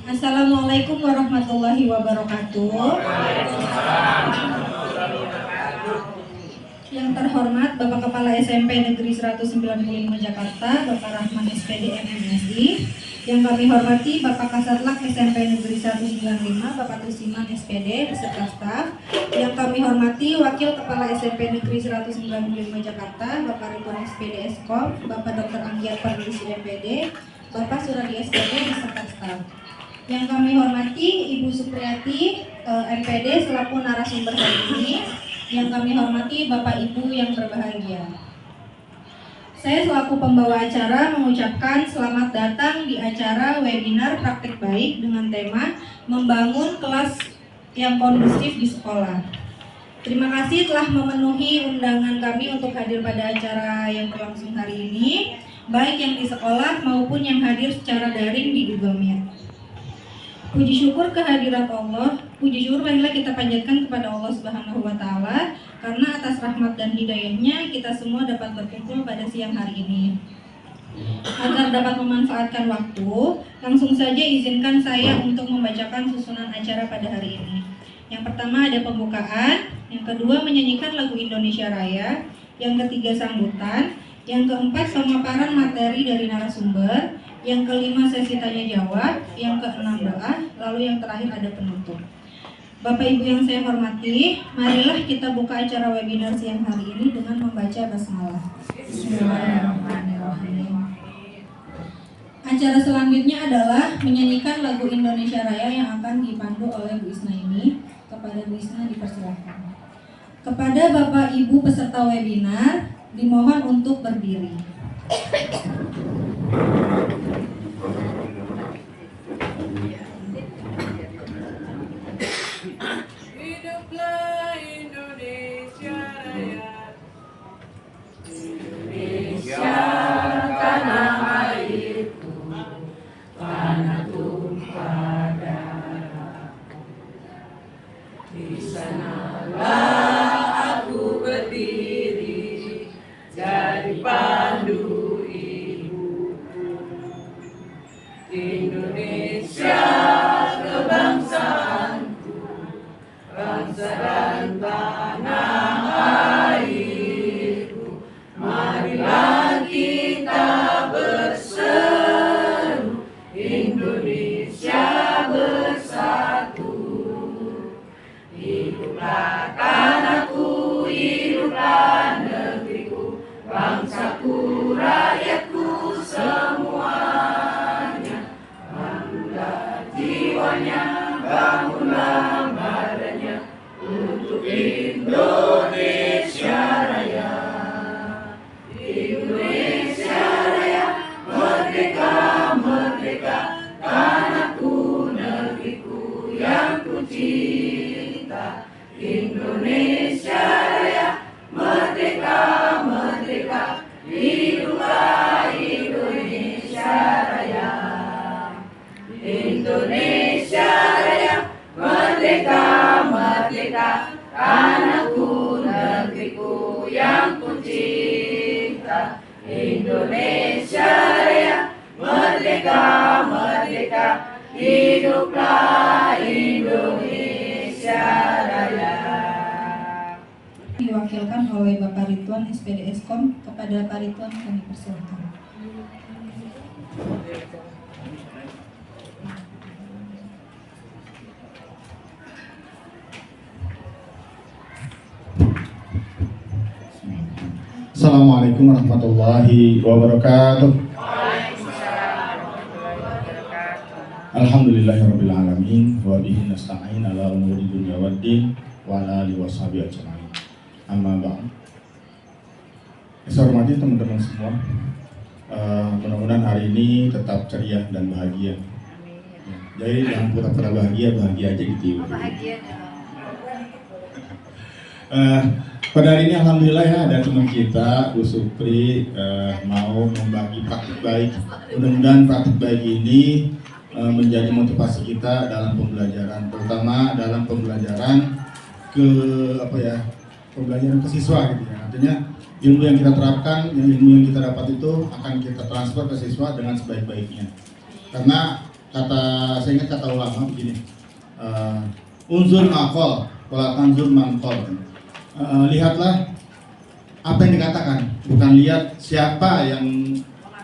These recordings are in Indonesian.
Assalamualaikum warahmatullahi wabarakatuh. Yang terhormat Bapak Kepala SMP Negeri 195 Jakarta, Bapak Rahman SPD MMSI. Yang kami hormati Bapak Kasatlank SMP Negeri 195, Bapak Tusiman SPD beserta staf. Yang kami hormati Wakil Kepala SMP Negeri 195 Jakarta, Bapak Ridwan SPD Eskom, Bapak Dr. Anggiat Pardisi MPD, Bapak Suradi SPD beserta staf. Yang kami hormati Ibu Supriyati MPD selaku narasumber hari ini. Yang kami hormati Bapak Ibu yang berbahagia. Saya selaku pembawa acara mengucapkan selamat datang di acara webinar praktik baik dengan tema membangun kelas yang kondusif di sekolah. Terima kasih telah memenuhi undangan kami untuk hadir pada acara yang berlangsung hari ini, baik yang di sekolah maupun yang hadir secara daring di Google Meet. Puji syukur kehadirat Allah, puji syukur marilah kita panjatkan kepada Allah Subhanahu wa Ta'ala, karena atas rahmat dan hidayahnya kita semua dapat berkumpul pada siang hari ini. Agar dapat memanfaatkan waktu, langsung saja izinkan saya untuk membacakan susunan acara pada hari ini. Yang pertama ada pembukaan, yang kedua menyanyikan lagu Indonesia Raya, yang ketiga sambutan, yang keempat pemaparan materi dari narasumber, yang kelima sesi tanya jawab, yang keenam doa, lalu yang terakhir ada penutup. Bapak Ibu yang saya hormati, marilah kita buka acara webinar siang hari ini dengan membaca basmalah. Bismillahirrahmanirrahim. Acara selanjutnya adalah menyanyikan lagu Indonesia Raya yang akan dipandu oleh Bu Isna ini. Kepada Bu Isna dipersilakan. Kepada Bapak Ibu peserta webinar, dimohon untuk berdiri. Hiduplah Indonesia Raya, Indonesia tanah airku, tanah tumpah darahku. Di sanalah aku berdiri, jadi pandu ibuku. Indonesia kebangsaanku, bangsa dan tanah airku. Marilah kita berseru, Indonesia bersatu. Hiduplah tanahku, hiduplah negeriku, bangsaku, rakyatku semuanya. Bangunlah jiwanya, bangunlah badannya untuk Indonesia Raya. Indonesia Raya, merdeka, merdeka, tanahku, negeriku yang ku cinta. Indonesia Raya, merdeka, merdeka, hiduplah Indonesia Raya. Indonesia Raya, merdeka, merdeka, tanahku, negeriku yang ku cinta. Indonesia Raya, merdeka, merdeka, hiduplah Indonesia Raya. Diwakilkan oleh Bapak Ridwan SPD Eskom. Kepada Pak Ridwan kami persilakan. Assalamualaikum warahmatullahi wabarakatuh. Alhamdulillahirabbil alamin wa bihi nasta'in ala umuri dunya waddin wa ala alihi washabihi ajmain. Amma ba'd. Saya hormati teman-teman semua. Mudah-mudahan hari ini tetap ceria dan bahagia. Jadi jangan pura-pura bahagia aja gitu. Bahagia. Pada hari ini alhamdulillah ya ada teman kita Bu Supri mau membagi praktik baik. Mudah-mudahan praktik baik ini menjadi motivasi kita dalam pembelajaran, terutama dalam pembelajaran pembelajaran ke siswa gitu ya. Artinya ilmu yang kita terapkan, ilmu yang kita dapat itu akan kita transfer ke siswa dengan sebaik-baiknya. Karena saya ingat kata ulama begini, unzur makol, wala tanzur mangkol. Lihatlah apa yang dikatakan, bukan lihat siapa yang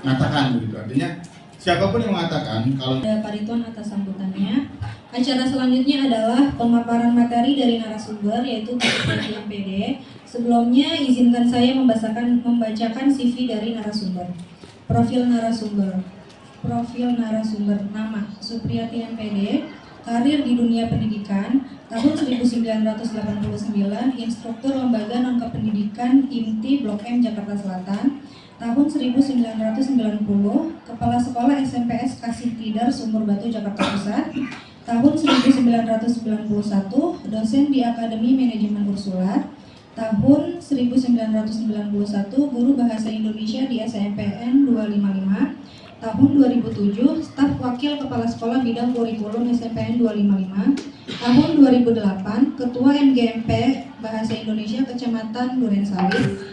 mengatakan begitu. Artinya siapapun yang mengatakan kalau Pak Ridwan atas sambutannya. Acara selanjutnya adalah pemaparan materi dari narasumber yaitu Ketua MPD. Sebelumnya izinkan saya membacakan CV dari narasumber. Profil narasumber. Nama Supriyati MPD. Karir di dunia pendidikan. Tahun 1989 instruktur Lembaga Non-Kependidikan IMTI Blok M Jakarta Selatan. Tahun 1990 Kepala Sekolah SMPS Kasih Tidar Sumur Batu Jakarta Pusat. Tahun 1991 dosen di Akademi Manajemen Ursula. Tahun 1991 guru bahasa Indonesia di SMPN 255. Tahun 2007 staf wakil kepala sekolah bidang kurikulum SMPN 255. Tahun 2008 ketua MGMP Bahasa Indonesia Kecamatan Durensawit.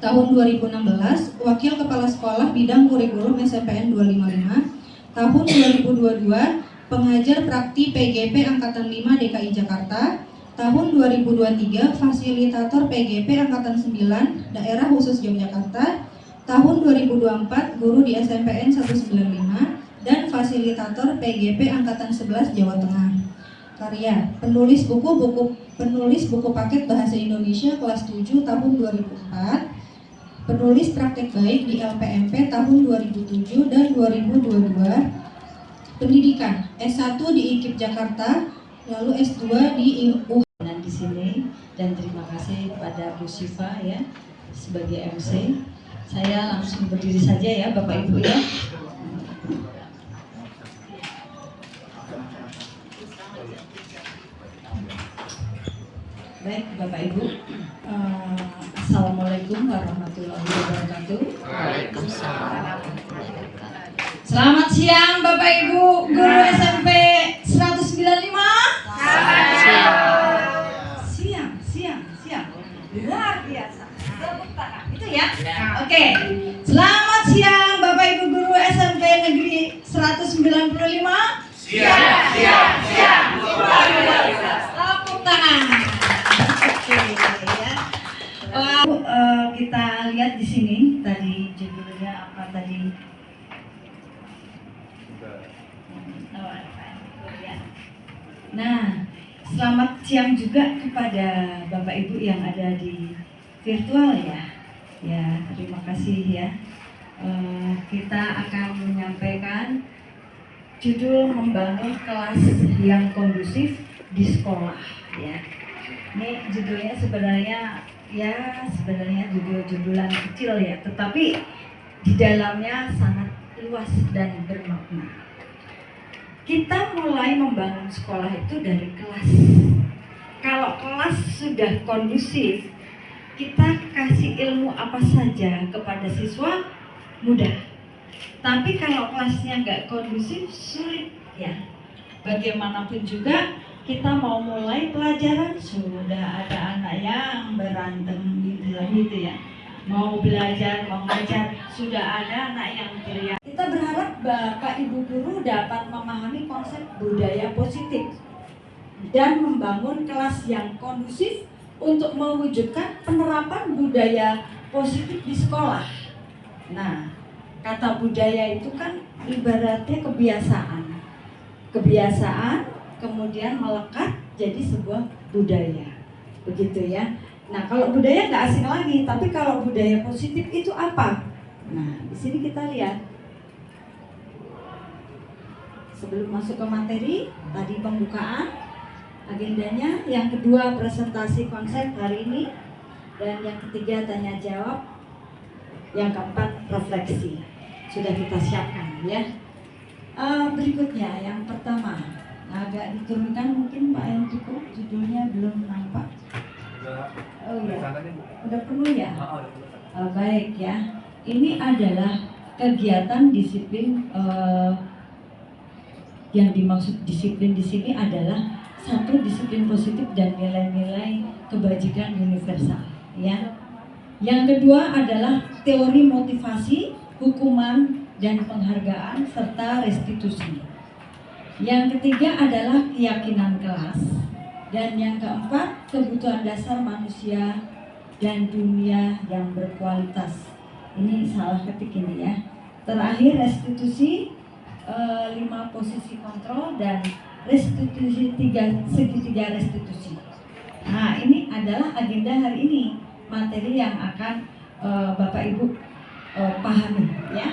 Tahun 2016 wakil kepala sekolah bidang kurikulum SMPN 255. Tahun 2022 pengajar prakti PGP Angkatan 5 DKI Jakarta. Tahun 2023 fasilitator PGP Angkatan 9 Daerah Khusus Yogyakarta. Tahun 2024 guru di SMPN 195 dan fasilitator PGP Angkatan 11 Jawa Tengah. Karya penulis buku paket bahasa Indonesia kelas 7 tahun 2004. Penulis praktek baik di LPMP tahun 2007 dan 2022. Pendidikan S1 di IKIP Jakarta, lalu S2 di UHAN di sini, dan terima kasih kepada Bu Syifa ya sebagai MC. Saya langsung berdiri saja ya Bapak Ibu ya. Baik Bapak Ibu, Assalamualaikum warahmatullahi wabarakatuh. Waalaikumsalam. Selamat siang Bapak Ibu guru SMP 195. Siang. Luar biasa. Tepuk tangan. Itu ya. Oke. Selamat siang Bapak Ibu guru SMP Negeri 195. Siap. Tepuk tangan. Oke ya. Kita lihat di sini tadi judulnya apa tadi? Nah, selamat siang juga kepada Bapak Ibu yang ada di virtual ya. Ya, terima kasih ya. Kita akan menyampaikan judul membangun kelas yang kondusif di sekolah ya. Ini judulnya sebenarnya judul-judulan kecil ya, tetapi di dalamnya sangat luas dan bermakna. Kita mulai membangun sekolah itu dari kelas. Kalau kelas sudah kondusif, kita kasih ilmu apa saja kepada siswa mudah. Tapi kalau kelasnya nggak kondusif, sulit ya. Bagaimanapun juga kita mau mulai pelajaran sudah ada anak yang berantem gitu ya. Mau belajar, mau ngajar, sudah ada anak yang teriak. Kita berharap Bapak Ibu guru dapat memahami konsep budaya positif dan membangun kelas yang kondusif untuk mewujudkan penerapan budaya positif di sekolah. Nah, kata budaya itu kan ibaratnya kebiasaan kemudian melekat jadi sebuah budaya, begitu ya. Nah, kalau budaya nggak asing lagi, tapi kalau budaya positif itu apa? Nah, di sini kita lihat. Sebelum masuk ke materi, tadi pembukaan, agendanya, yang kedua presentasi konsep hari ini, dan yang ketiga tanya jawab, yang keempat refleksi. Sudah kita siapkan ya. Berikutnya, yang pertama, agak diturunkan mungkin Pak Hendriko, judulnya belum nampak. Oh ya, udah penuh ya. Baik ya. Ini adalah kegiatan disiplin. Yang dimaksud disiplin di sini adalah satu disiplin positif dan nilai-nilai kebajikan universal. Ya. Yang kedua adalah teori motivasi, hukuman dan penghargaan serta restitusi. Yang ketiga adalah keyakinan kelas. Dan yang keempat, kebutuhan dasar manusia dan dunia yang berkualitas. Ini salah ketik ini ya. Terakhir restitusi, 5 posisi kontrol dan restitusi segitiga restitusi. Nah, ini adalah agenda hari ini, materi yang akan Bapak Ibu pahami ya.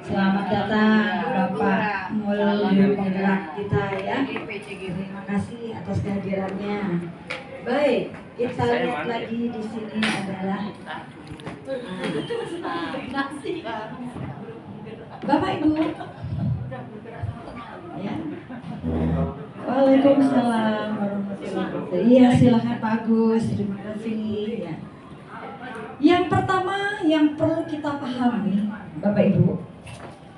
Selamat datang Bapak Mulyo penggerak kita ya. Terima kasih atas kehadirannya. Baik, kita lihat lagi di sini adalah Bapak Ibu. Ya. Waalaikumsalam warahmatullahi wabarakatuh. Iya, silakan Pak Agus. Terima kasih ya. Yang pertama yang perlu kita pahami, Bapak Ibu,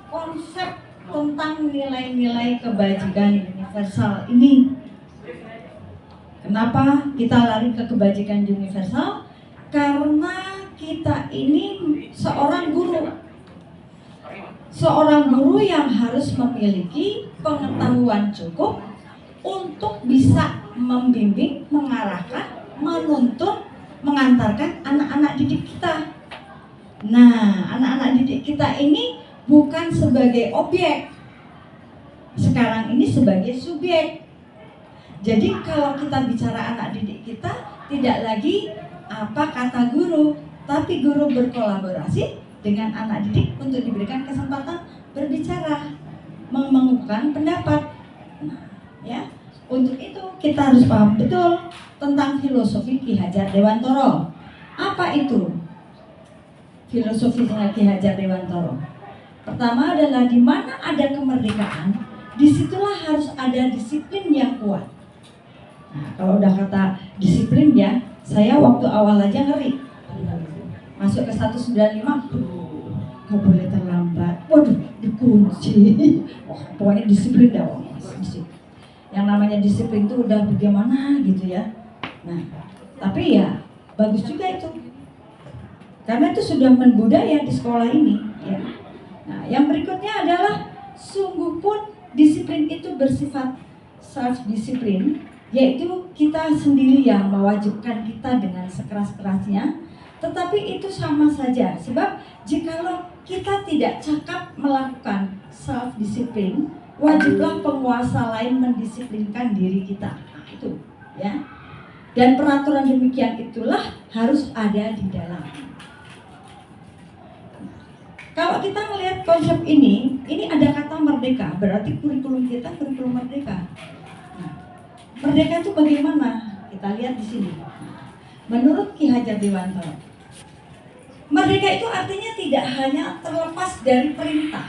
konsep tentang nilai-nilai kebajikan universal ini. Kenapa kita lari ke kebajikan universal? Karena kita ini seorang guru. Seorang guru yang harus memiliki pengetahuan cukup untuk bisa membimbing, mengarahkan, menuntun, mengantarkan anak-anak didik kita. Nah, anak-anak didik kita ini bukan sebagai objek. Sekarang ini sebagai subjek. Jadi kalau kita bicara anak didik kita, tidak lagi apa kata guru, tapi guru berkolaborasi dengan anak didik untuk diberikan kesempatan berbicara, mengemukakan pendapat. Nah, ya. Untuk itu kita harus paham betul tentang filosofi Ki Hajar Dewantoro. Apa itu filosofinya Ki Hajar Dewantoro? Pertama adalah di mana ada kemerdekaan, disitulah harus ada disiplin yang kuat. Nah, kalau udah kata disiplin ya, saya waktu awal aja ngeri. Masuk ke 195, gak boleh terlambat. Waduh, dikunci. Wah, pokoknya disiplin dah. Disiplin. Yang namanya disiplin itu udah bagaimana gitu ya. Nah, tapi ya bagus juga itu, karena itu sudah membudaya di sekolah ini ya. Nah, yang berikutnya adalah sungguh pun disiplin itu bersifat self disiplin, yaitu kita sendiri yang mewajibkan kita dengan sekeras-kerasnya. Tetapi itu sama saja, sebab jikalau kita tidak cakap melakukan self disiplin, wajiblah penguasa lain mendisiplinkan diri kita. Nah, itu ya. Dan peraturan demikian itulah harus ada di dalam. Kalau kita melihat konsep ini ada kata merdeka, berarti kurikulum kita kurikulum merdeka. Nah, merdeka itu bagaimana? Kita lihat di sini. Menurut Ki Hajar Dewantoro, merdeka itu artinya tidak hanya terlepas dari perintah,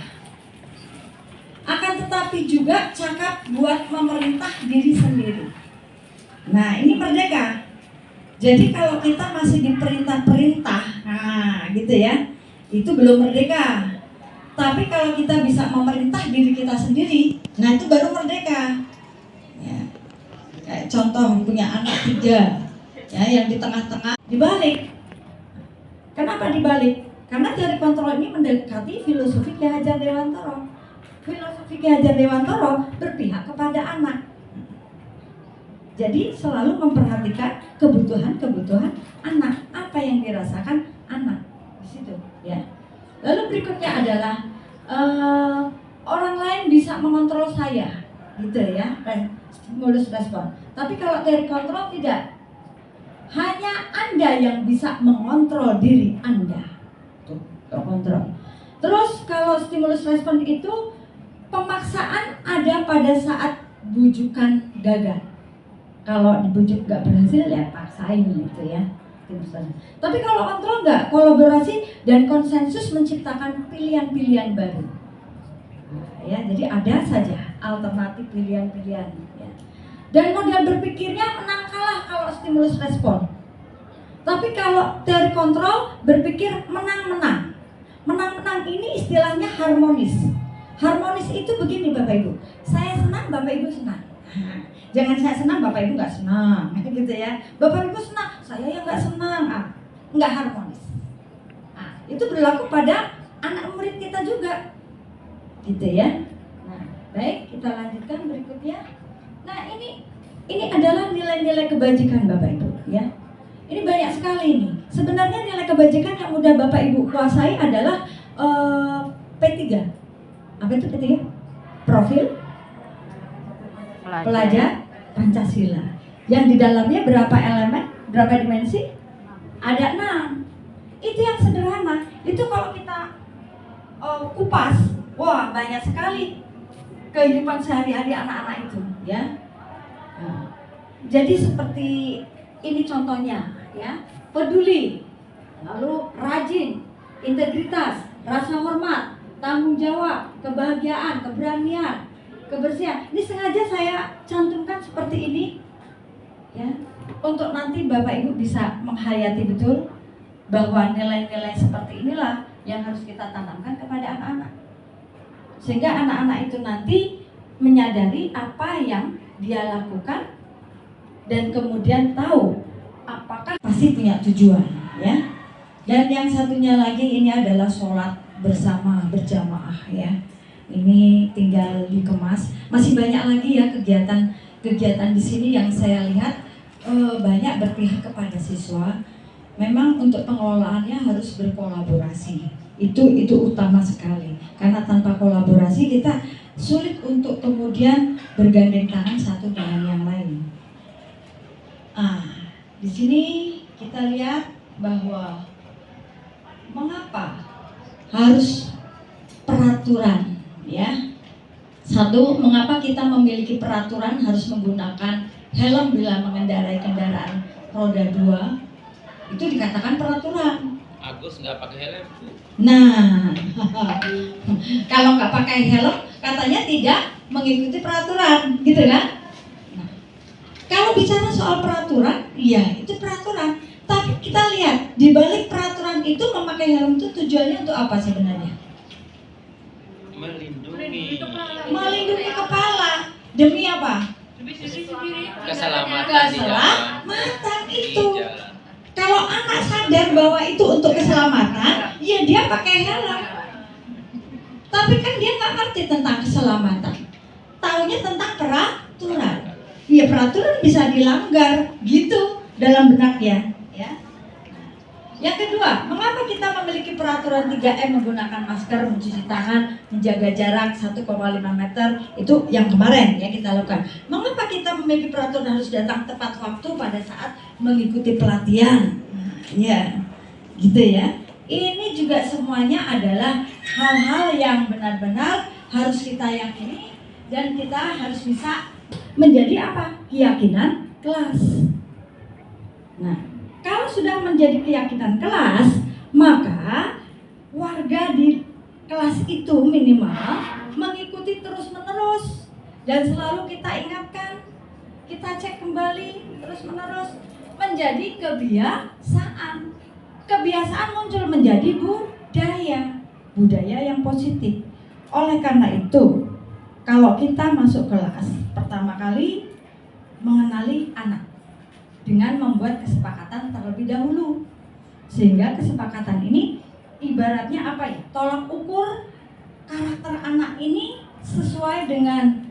akan tetapi juga cakap buat memerintah diri sendiri. Nah, ini merdeka. Jadi kalau kita masih diperintah-perintah, nah gitu ya, itu belum merdeka. Tapi kalau kita bisa memerintah diri kita sendiri, nah itu baru merdeka. Ya. Kayak contoh punya anak 3, ya, yang di tengah-tengah dibalik. Kenapa dibalik? Karena teori kontrol ini mendekati filosofi Ki Hajar Dewantoro. Filosofi Ki Hajar Dewantoro berpihak kepada anak. Jadi selalu memperhatikan kebutuhan anak, apa yang dirasakan anak di situ, ya. Lalu berikutnya adalah orang lain bisa mengontrol saya, gitu ya, stimulus respon. Tapi kalau teori kontrol tidak, hanya Anda yang bisa mengontrol diri Anda, tuh kontrol. Terus kalau stimulus respon itu pemaksaan ada pada saat bujukan gagal. Kalau dibujuk nggak berhasil ya paksain gitu ya. Tapi kalau kontrol nggak, kolaborasi dan konsensus menciptakan pilihan-pilihan baru. Nah, ya, jadi ada saja alternatif pilihan-pilihan. Ya. Dan model berpikirnya menang kalah kalau stimulus respon. Tapi kalau teori kontrol berpikir menang-menang. Menang-menang ini istilahnya harmonis. Harmonis itu begini Bapak Ibu. Saya senang, Bapak Ibu senang. Jangan saya senang, Bapak Ibu nggak senang, gitu ya. Bapak Ibu senang, saya yang nggak senang, nggak harmonis. Nah, itu berlaku pada anak murid kita juga. gitu ya. Nah, baik, kita lanjutkan berikutnya. Nah, ini adalah nilai-nilai kebajikan Bapak Ibu ya. Ini banyak sekali nih. Sebenarnya nilai kebajikan yang udah Bapak Ibu kuasai adalah P3. Apa itu P3? Profil pelajar Pancasila. Yang di dalamnya berapa elemen? Berapa dimensi? Ada 6. Itu yang sederhana. Itu kalau kita kupas, wah banyak sekali kehidupan sehari-hari anak-anak itu ya. Nah, jadi seperti ini contohnya ya, peduli, lalu rajin, integritas, rasa hormat, tanggung jawab, kebahagiaan, keberanian, kebersihan. Ini sengaja saya cantumkan seperti ini ya, untuk nanti Bapak Ibu bisa menghayati betul bahwa nilai-nilai seperti inilah yang harus kita tanamkan kepada anak-anak, sehingga anak-anak itu nanti menyadari apa yang dia lakukan dan kemudian tahu apakah pasti punya tujuan ya. Dan yang satunya lagi ini adalah sholat bersama berjamaah ya. Ini tinggal dikemas. Masih banyak lagi ya kegiatan di sini yang saya lihat banyak berpihak kepada siswa. Memang untuk pengelolaannya harus berkolaborasi. Itu utama sekali. Karena tanpa kolaborasi kita sulit untuk kemudian bergandeng tangan satu dengan yang lain. Di sini kita lihat bahwa mengapa harus peraturan ya. Satu, mengapa kita memiliki peraturan harus menggunakan helm bila mengendarai kendaraan roda 2? Itu dikatakan peraturan. Agus nggak pakai helm. Nah, kalau nggak pakai helm katanya tidak mengikuti peraturan, gitu kan? Nah, kalau bicara soal peraturan, iya itu peraturan. Tapi kita lihat di balik peraturan itu memakai helm itu tujuannya untuk apa sebenarnya? Melindungi kepala. Demi apa? Keselamatan di jalan. Keselamatan itu. Kalau anak sadar bahwa itu untuk keselamatan, ya dia pakai helm. Tapi kan dia nggak ngerti tentang keselamatan. Taunya tentang peraturan. Ya peraturan bisa dilanggar, gitu dalam benaknya. Ya. Yang kedua, mengapa kita memiliki peraturan 3M menggunakan masker, mencuci tangan, menjaga jarak 1,5 meter, itu yang kemarin ya kita lakukan. Mengapa kita memiliki peraturan harus datang tepat waktu pada saat mengikuti pelatihan? Nah, ya, gitu ya. Ini juga semuanya adalah hal-hal yang benar-benar harus kita yakini dan kita harus bisa menjadi apa? Keyakinan kelas. Nah, kalau sudah menjadi keyakinan kelas, maka warga di kelas itu minimal mengikuti terus-menerus dan selalu kita ingatkan, kita cek kembali terus-menerus menjadi kebiasaan. Kebiasaan muncul menjadi budaya yang positif. Oleh karena itu, kalau kita masuk kelas, pertama kali mengenali anak dengan membuat kesepakatan terlebih dahulu, sehingga kesepakatan ini ibaratnya apa ya, tolak ukur karakter anak ini sesuai dengan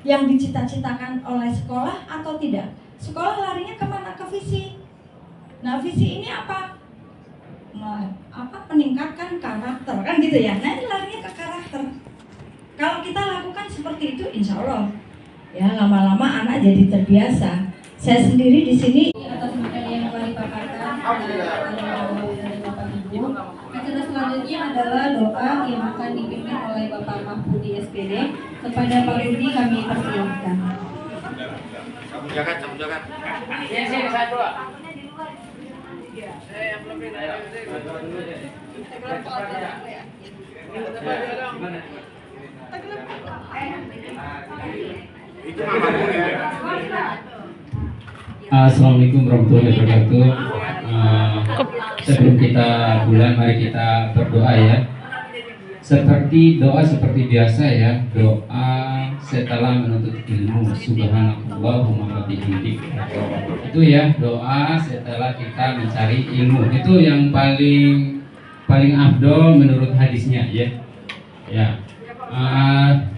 yang dicita-citakan oleh sekolah atau tidak. Sekolah larinya kemana? Ke visi. Nah visi ini apa? Meningkatkan karakter kan gitu ya. Nah ini larinya ke karakter. Kalau kita lakukan seperti itu, insya Allah ya lama-lama anak jadi terbiasa. Saya sendiri di sini atas materi yang telah dipaparkan dari Bapak Ibu. Acara selanjutnya adalah doa yang akan dipimpin oleh Bapak Mahfudi SPD. Kepada Pak Budi kami persilahkan. Jangan. Sini satu. Yang lebih Assalamualaikum warahmatullahi wabarakatuh. Sebelum kita mulai, mari kita berdoa ya. Seperti biasa ya, doa setelah menuntut ilmu. Subhanallahumma wa bihamdik. Itu ya, doa setelah kita mencari ilmu. Itu yang paling afdol menurut hadisnya ya. Ya.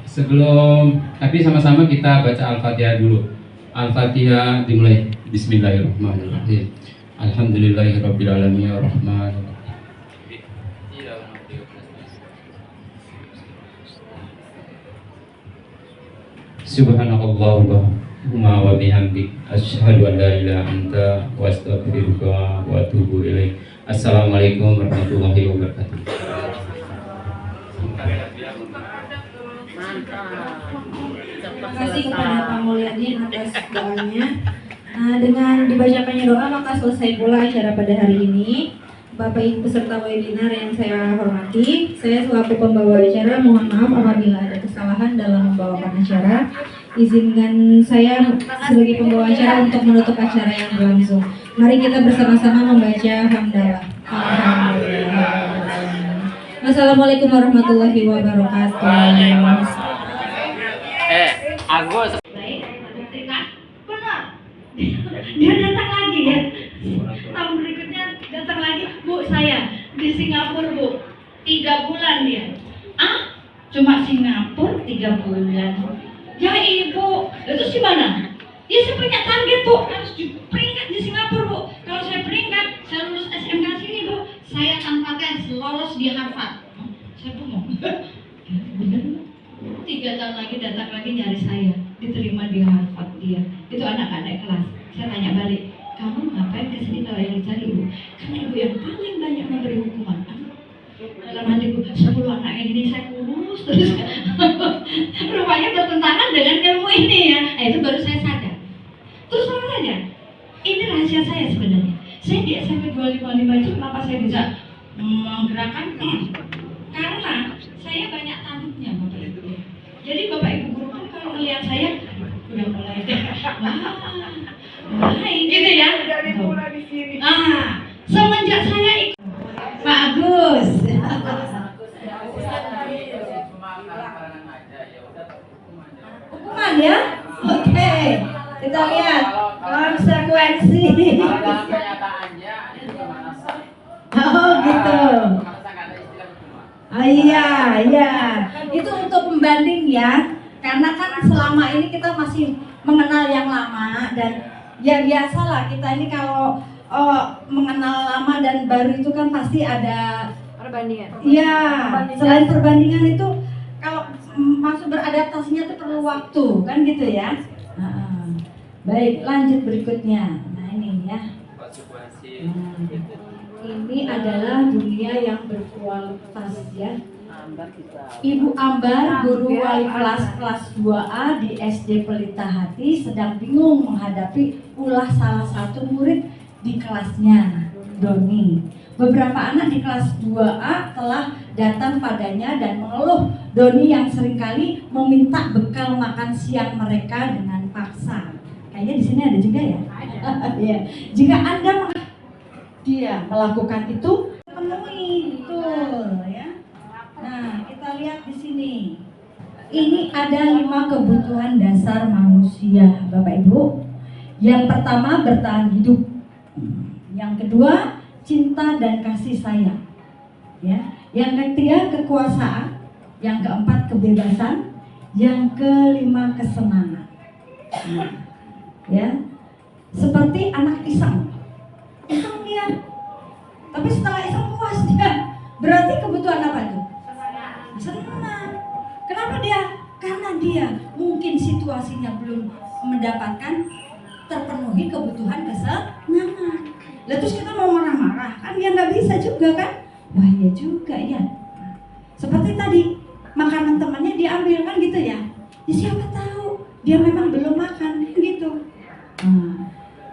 Sebelum tapi sama-sama kita baca Al-Fatihah dulu. Al-Fatihah dimulai. Bismillahirrahmanirrahim. Alhamdulillahirabbil alamin arrahmanirrahim. Subhanakallahumma wa bihamdik asyhadu an la ilaha anta wa astaghfiruka wa atubu ilaik. Assalamualaikum warahmatullahi wabarakatuh. Terima kasih kepada Pak Mulyadin atas doanya. Dengan dibacakannya doa maka selesai pula acara pada hari ini. Bapak Ibu peserta webinar yang saya hormati, saya selaku pembawa acara mohon maaf apabila ada kesalahan dalam membawakan acara. Izinkan saya sebagai pembawa acara untuk menutup acara yang berlangsung. Mari kita bersama-sama membaca hamdalah. Alhamdulillah. Wassalamualaikum warahmatullahi wabarakatuh. Agus. Baik, benar. Dia datang lagi ya. Tahun berikutnya datang lagi, Bu, saya di Singapura, Bu. 3 bulan dia. Cuma Singapura 3 bulan. Ya Ibu, terus gimana? Ya saya punya target, Bu, harus peringkat di Singapura, Bu. Kalau saya peringkat, saya lulus SMK sini, Bu, saya tanpa tes lolos di Harvard. Saya bengong. Bener. 3 tahun lagi datang lagi nyari saya, diterima di Harvard dia. Itu anak-anak kelas. Saya tanya balik, kamu ngapain kesini kalau yang dicari, Bu? Karena Ibu yang paling banyak memberi hukuman. Dalam hatiku, 10 anak yang ini saya kurus terus. Rupanya bertentangan dengan ilmu ini ya. Itu baru saya sadar. Terus terang saja, ini rahasia saya sebenarnya. Saya di SMP 255 itu kenapa saya bisa menggerakkan? Karena saya banyak tanduknya, Bapak Ibu. Jadi Bapak Ibu guru kan kalau melihat saya udah mulai baik gitu ya. Semenjak saya ikut Pak Agus. Hukuman ya? Oke. Kita lihat konsekuensi. Oh gitu. Iya. Itu untuk pembanding ya. Karena kan selama ini kita masih mengenal yang lama dan ya biasalah kita ini kalau mengenal lama dan baru itu kan pasti ada Perbandingan. Iya, selain perbandingan itu kalau masuk beradaptasinya itu perlu waktu kan gitu ya. Baik, lanjut berikutnya. Nah ini ya. Ini adalah dunia yang berkualitas ya. Ibu Ambar, guru wali kelas 2A di SD Pelita Hati sedang bingung menghadapi ulah salah satu murid di kelasnya, Doni. Beberapa anak di kelas 2A telah datang padanya dan mengeluh Doni yang seringkali meminta bekal makan siang mereka dengan paksa. Kayaknya di sini ada juga ya? Ya. Jika Anda dia melakukan itu, penuhi, betul ya. Nah, kita lihat di sini. Ini ada 5 kebutuhan dasar manusia, Bapak Ibu. Yang pertama, bertahan hidup. Yang kedua, cinta dan kasih sayang. Ya. Yang ketiga, kekuasaan. Yang keempat, kebebasan. Yang kelima, kesenangan. Ya. Seperti anak Isang. Iseng dia. Tapi setelah Iseng puas dia. Berarti kebutuhan apa itu? Senang. Kenapa dia? Karena dia mungkin situasinya belum mendapatkan terpenuhi kebutuhan kesenangan. Lalu terus kita mau marah-marah kan ya nggak bisa juga kan? Wah ya juga ya. Seperti tadi makanan temannya diambil kan gitu ya. Ya siapa tahu dia memang belum makan gitu.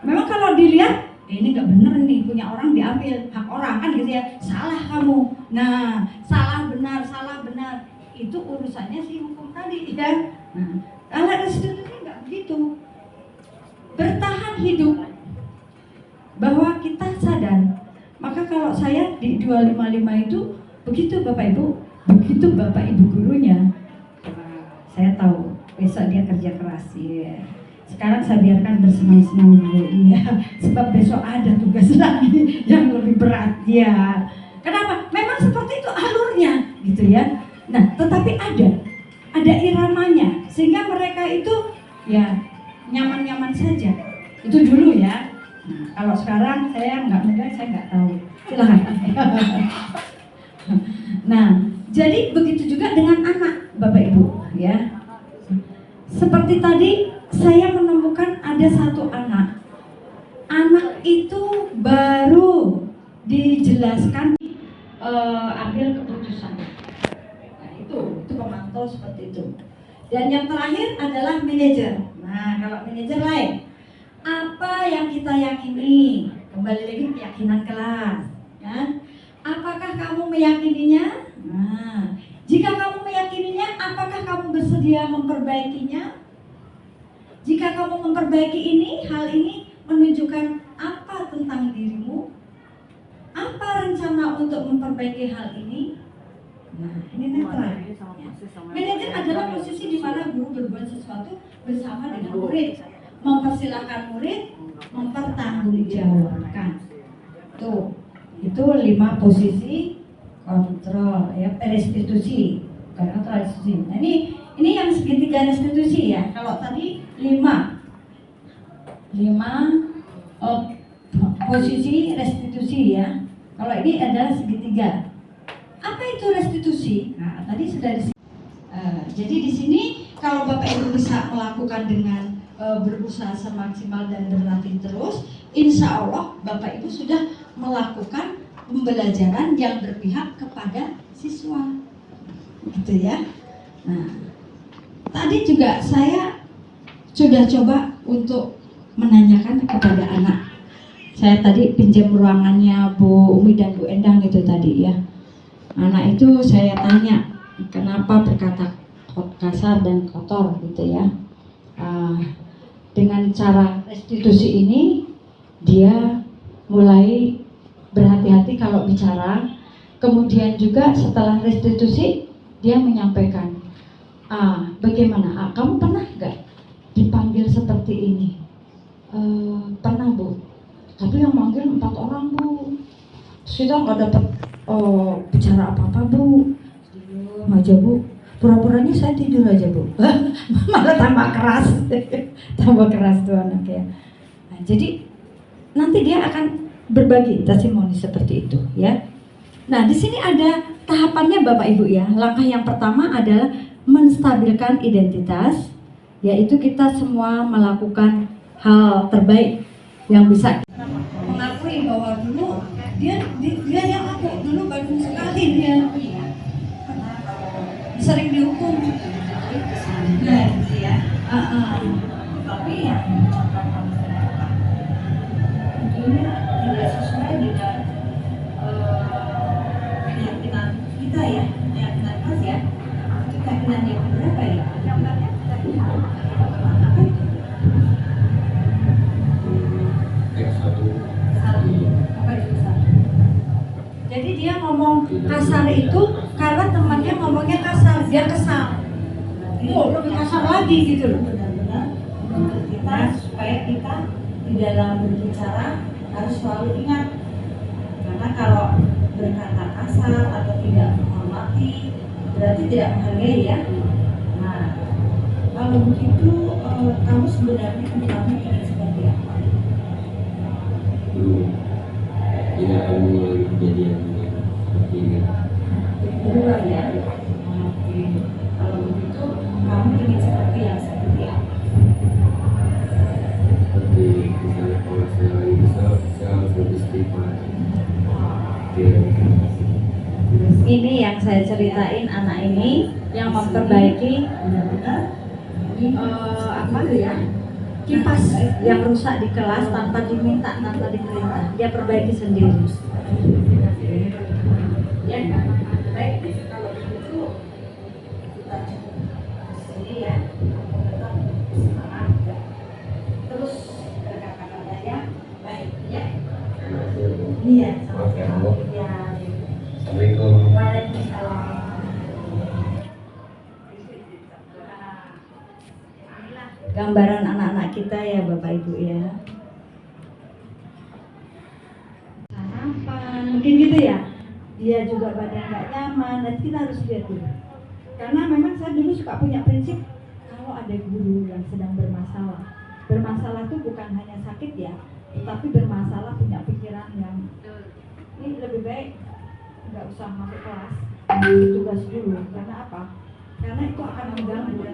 Memang kalau dilihat ini nggak bener nih punya orang diambil hak orang kan gitu ya. Salah kamu. Nah salah benar itu urusannya si hukum tadi ya. Kalau restitusi nggak begitu. Bertahan hidup bahwa kita sadar. Maka kalau saya di 255 itu begitu Bapak Ibu, begitu Bapak Ibu gurunya, saya tahu besok dia kerja keras ya. Sekarang saya biarkan bersenang-senang dulu ya, sebab besok ada tugas lagi yang lebih berat ya. Kenapa? Memang seperti itu alurnya gitu ya. Nah, tetapi ada iramanya, sehingga mereka itu ya nyaman-nyaman saja. Itu dulu ya. Nah, kalau sekarang saya nggak muda, saya nggak tahu. Silahkan. Nah, jadi begitu juga dengan anak, Bapak Ibu, ya. Seperti tadi saya menemukan ada satu anak. Anak itu baru dijelaskan ambil keputusan. Nah, itu pemantau seperti itu. Dan yang terakhir adalah manajer. Nah, kalau manajer lain, apa yang kita yakini, kembali lagi keyakinan kelas, kan? Apakah kamu meyakininya? Nah, jika kamu meyakininya, apakah kamu bersedia memperbaikinya? Jika kamu memperbaiki hal ini menunjukkan apa tentang dirimu? Apa rencana untuk memperbaiki hal ini? Nah, ini netral. Manajer adalah posisi di mana guru berbuat sesuatu bersama dengan murid, mempersilahkan murid, mempertanggungjawabkan. Tuh, itu 5 posisi kontrol, ya, restitusi, karena restitusi. Nah, ini yang segitiga restitusi ya. Kalau tadi 5 posisi restitusi ya. Kalau ini adalah segitiga. Apa itu restitusi? Nah, tadi sudah jadi di sini kalau Bapak Ibu bisa melakukan dengan berusaha semaksimal dan berlatih terus, insya Allah Bapak Ibu sudah melakukan pembelajaran yang berpihak kepada siswa, gitu ya. Nah, tadi juga saya sudah coba untuk menanyakan kepada anak. Saya tadi pinjam ruangannya Bu Umi dan Bu Endang itu tadi ya. Anak itu saya tanya kenapa berkata kasar dan kotor gitu ya. Dengan cara restitusi ini dia mulai berhati-hati kalau bicara. Kemudian juga setelah restitusi dia menyampaikan, bagaimana? Kamu pernah nggak dipanggil seperti ini? Pernah Bu. Tapi yang manggil 4 orang Bu. Sudah nggak dapat bicara apa-apa Bu. Diam aja Bu. Pura-puranya saya tidur aja Bu. Malah tambah keras. Tambah keras tuh anak ya. Nah, jadi nanti dia akan berbagi testimoni seperti itu ya. Nah, di sini ada tahapannya Bapak Ibu ya. Langkah yang pertama adalah menstabilkan identitas, yaitu kita semua melakukan hal terbaik yang bisa. Mengakui bahwa dulu dia yang aku dulu baru sekali dia sering dihukum. Nah, ya. Tapi ya tentunya tidak sesuai dengan keyakinan kita ya, keyakinan kelas ya. Keyakinan yang berapa ya? Jadi dia ngomong kasar itu karena temannya ngomongnya kasar, dia kesal. Lebih kasar lagi gitu loh. Benar-benar kita supaya kita di dalam berbicara harus selalu ingat, karena kalau berkata kasar atau tidak menghormati berarti tidak menghargai ya. Nah, kalau begitu kamu sebenarnya kedepannya ingin seperti apa? Tidak akan mengulangi kejadian seperti ini. Kedua ya. Oke. Kalau begitu kamu ingin seperti yang seperti apa? Seperti misalnya kalau saya lagi bisa, saya harus beristighfar. Ini yang saya ceritain, anak ini yang memperbaiki benar-benar apa ya, kipas yang rusak di kelas tanpa diminta, tanpa diperintah, dia perbaiki sendiri. Ya, baik. Kalau begitu kita sini ya, tetap semangat terus berkata-katanya baik ya. Iya, sama-sama. Ya. Assalamualaikum. Waalaikumsalam. Gambaran anak-anak kita ya Bapak Ibu ya. Sarapan, mungkin gitu ya. Dia juga badan nggak nyaman, nanti kita harus lihat dulu. Karena memang saya dulu suka punya prinsip, kalau ada guru yang sedang bermasalah itu bukan hanya sakit ya, tetapi bermasalah punya pikiran yang ini lebih baik nggak usah masuk kelas, tugas dulu. Karena apa? Karena itu akan mengganggu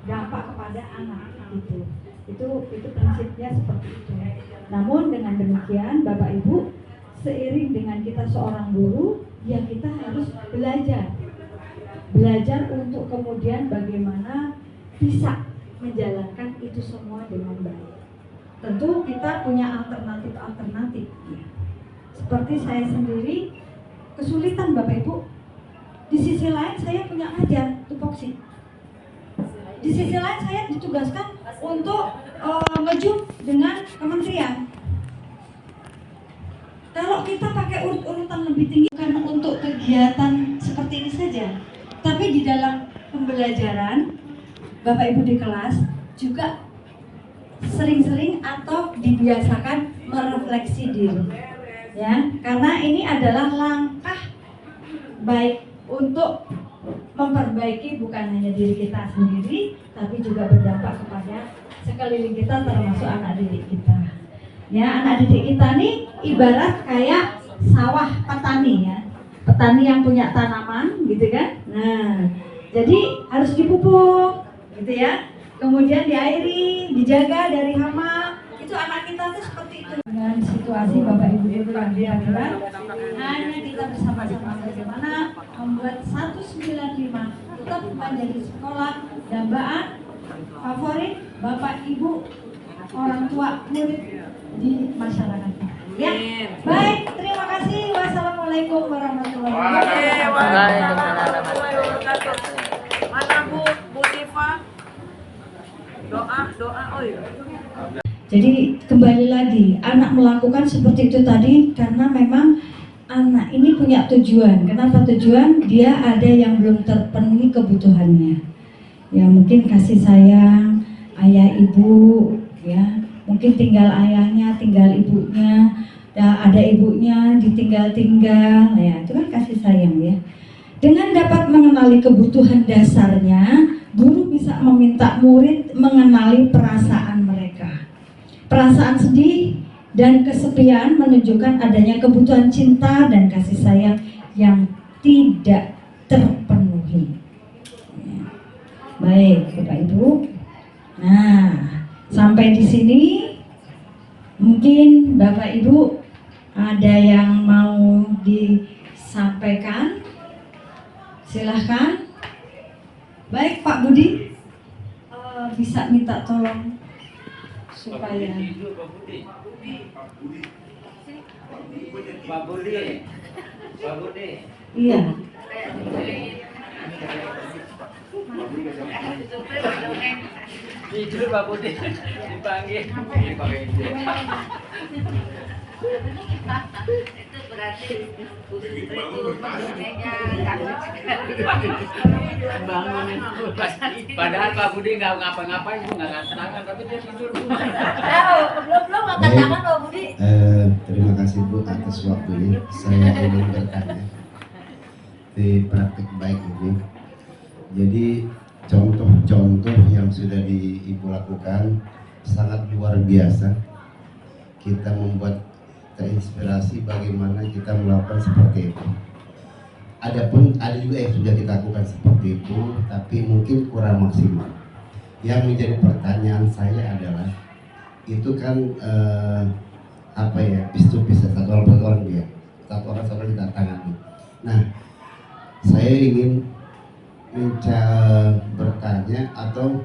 dampak kepada anak gitu. Itu prinsipnya seperti itu. Namun dengan demikian Bapak Ibu, seiring dengan kita seorang guru, ya kita harus belajar untuk kemudian bagaimana bisa menjalankan itu semua dengan baik. Tentu kita punya alternatif ya. Seperti saya sendiri kesulitan Bapak Ibu. Di sisi lain saya punya ngajar tupoksi. Di sisi lain saya ditugaskan untuk ngejum dengan kementerian. Kalau kita pakai urutan lebih tinggi bukan untuk kegiatan seperti ini saja, tapi di dalam pembelajaran Bapak Ibu di kelas juga sering-sering atau dibiasakan merefleksi diri. Ya, karena ini adalah langkah baik untuk memperbaiki bukan hanya diri kita sendiri, tapi juga berdampak kepada sekeliling kita, termasuk anak didik kita. Ya, anak didik kita nih ibarat kayak sawah petani ya, petani yang punya tanaman, gitu kan? Nah, jadi harus dipupuk, gitu ya. Kemudian diairi, dijaga dari hama. Itu anak kita tuh seperti itu. Dengan situasi Bapak Ibu hanya kita bersama-sama bagaimana membuat 195 tetap menjadi sekolah dambaan favorit Bapak Ibu, orang tua, murid di masyarakat. Ya, baik, terima kasih. Wassalamualaikum warahmatullahi wabarakatuh. Mana Bu Diva? Doa, Jadi kembali lagi, anak melakukan seperti itu tadi karena memang anak ini punya tujuan. Kenapa tujuan? Dia ada yang belum terpenuhi kebutuhannya. Ya mungkin kasih sayang ayah ibu, ya mungkin tinggal ayahnya, tinggal ibunya, ya, ada ibunya ditinggal-tinggal, ya itu kan kasih sayang ya. Dengan dapat mengenali kebutuhan dasarnya, guru bisa meminta murid mengenali perasaan mereka. Perasaan sedih dan kesepian menunjukkan adanya kebutuhan cinta dan kasih sayang yang tidak terpenuhi. Baik, Bapak Ibu. Nah, sampai di sini mungkin Bapak Ibu ada yang mau disampaikan. Silahkan. Baik, Pak Budi, bisa minta tolong supaya Pak Budi. iya. Tidur Pak Budi dipanggil. itu berarti Padahal Pak Budi nggak ngapa-ngapain, Bu, nggak angkat tangan, tapi dia tidur. belum angkat tangan Pak Budi. Terima kasih Bu atas waktunya. Saya ingin bertanya di praktik baik ini. Jadi contoh-contoh yang sudah Ibu lakukan sangat luar biasa. Kita membuat terinspirasi bagaimana kita melakukan seperti itu. Adapun ada juga yang sudah kita lakukan seperti itu, tapi mungkin kurang maksimal. Yang menjadi pertanyaan saya adalah, itu kan piece to piece, satu orang dia, satu orang ditandatangani. Nah, saya ingin bertanya atau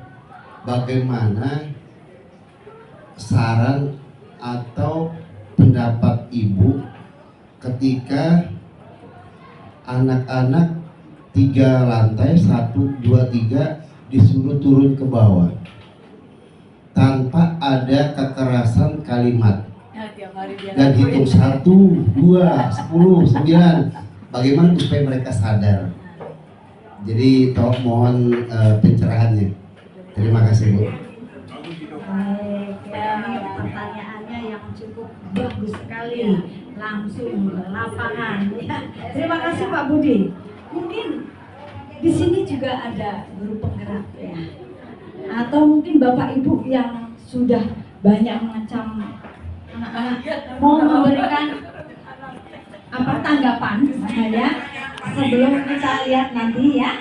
bagaimana saran atau pendapat Ibu ketika anak-anak 3 lantai 1, 2, 3 disuruh turun ke bawah tanpa ada kekerasan kalimat dan hitung 1, 2, 10, 9, bagaimana supaya mereka sadar. Jadi mohon pencerahannya. Terima kasih Bu. Baik, ya, pertanyaannya yang cukup bagus sekali, langsung lapangan. Ya. Terima kasih Pak Budi. Mungkin di sini juga ada guru penggerak ya. Atau mungkin Bapak Ibu yang sudah banyak macam anak-anak mau memberikan tanggapan ya sebelum kita lihat nanti ya.